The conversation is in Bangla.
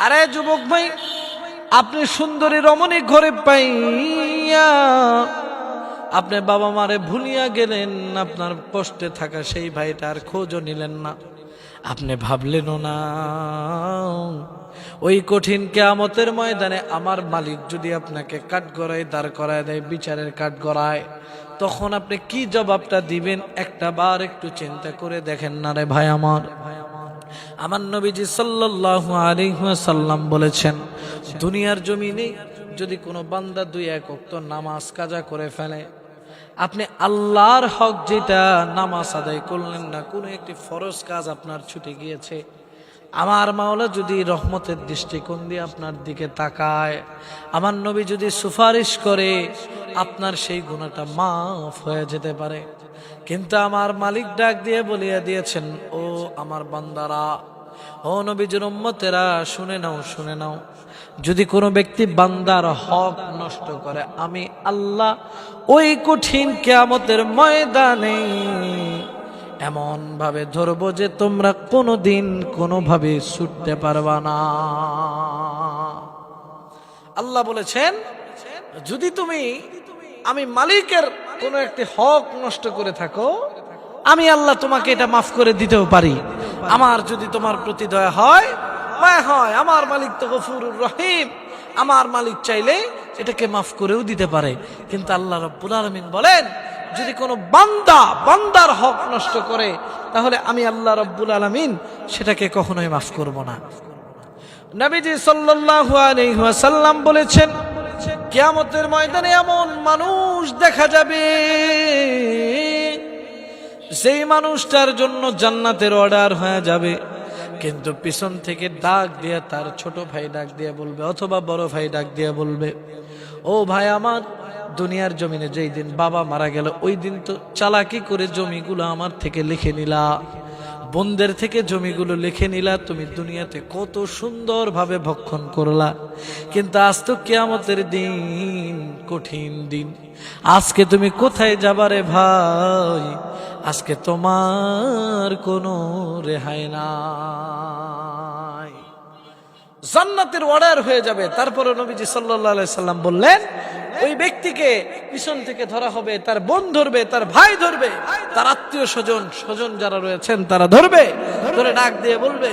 আরে যুবক ভাই, আপনি সুন্দরী রমণী ঘরে পাইয়া আপনি বাবা মারে ভুলিয়া গেলেন, আপনার পোস্টে থাকা সেই ভাইটার খোঁজও নিলেন না। আপনি ভাবলেনও না ওই কঠিন কিয়ামতের ময়দানে আমার মালিক যদি আপনাকে কাঠগড়ায় দাঁড় করায় দেয়, বিচারের কাঠগড়ায়, তখন আপনি কি জবাবটা দিবেন? একটা বার একটু চিন্তা করে দেখেন না রে ভাই আমার। আমার নবীজি সাল্লাল্লাহু আলাইহি ওয়াসাল্লাম বলেছেন, দুনিয়ার জমিনে যদি কোনো বান্দা 2-1 ওয়াক্ত নামাজ কাজা করে ফেলে, আপনি আল্লাহর হক যেটা নামাজ আদায় করলেন না, কোনো একটি ফরজ কাজ আপনার ছুটে গিয়েছে, আমার মাওলা যদি রহমতের দৃষ্টিকোণ দিয়ে আপনার দিকে তাকায়, আমার নবী যদি সুপারিশ করে, আপনার সেই গুনাহটা মাফ হয়ে যেতে পারে। কিন্তু আমার মালিক ডাক দিয়ে বলিয়া দিয়েছেন, ও আমার বান্দারা, ও নবীজির উম্মতেরা, শুনে নাও, শুনে নাও, যদি কোনো ব্যক্তি বান্দার হক নষ্ট করে, আমি আল্লাহ ওই কঠিন কিয়ামতের ময়দানে এমন ভাবে ধরবো যে তোমরা কোনোদিন কোনোভাবে ছুটতে পারবা না। আল্লাহ বলেছেন, যদি তুমি আমি মালিকের কোনো একটি হক নষ্ট করে থাকো, আমি আল্লাহ তোমাকে এটা মাফ করে দিতেও পারি। আমার যদি তোমার প্রতি দয়া হয়, মায়া হয়, আমার মালিক তো গফুরুর রহিম, আমার মালিক চাইলে এটাকে মাফ করেও দিতে পারে। কিন্তু আল্লাহ রাব্বুল আলামিন বলেন, যদি কোনো বান্দার হক নষ্ট করে, তাহলে আমি আল্লাহ রাব্বুল আলামিন সেটাকে কখনোই মাফ করব না। নবীজি সাল্লাল্লাহু আলাইহি ওয়াসাল্লাম বলেছেন, কিয়ামতের ময়দানে এমন মানুষ দেখা যাবে, সেই মানুষটার জন্য জান্নাতের অর্ডার হয়ে যাবে, কিন্তু পিছন থেকে ডাক দিয়ে তার ছোট ভাই ডাক দিয়ে বলবে, অথবা বড় ভাই ডাক দিয়ে বলবে, ও ভাই আমার, দুনিয়ার জমিনে যেই দিন বাবা মারা গেল, ওই দিন তো চালাকি করে জমিগুলো আমার থেকে লিখে নিলা, বোনদের থেকে জমিগুলো লিখে নিলা, তুমি দুনিয়াতে কত সুন্দরভাবে ভক্ষণ করলা, কিন্তু আজ তো কিয়ামতের দিন, কঠিন দিন, আজকে তুমি কোথায় যাবা রে ভাই? আজকে তোমার কোনো রেহাই নাই, জান্নাতের অর্ডার হয়ে যাবে। তারপরে নবীজি সাল্লাল্লাহু আলাইহি সাল্লাম বললেন, ওই ব্যক্তিকে পিছন থেকে ধরা হবে, তার বোন ধরবে, তার ভাই ধরবে, তার আত্মীয় স্বজন যারা রয়েছেন তারা ধরবে, ধরে ডাক দিয়ে বলবে,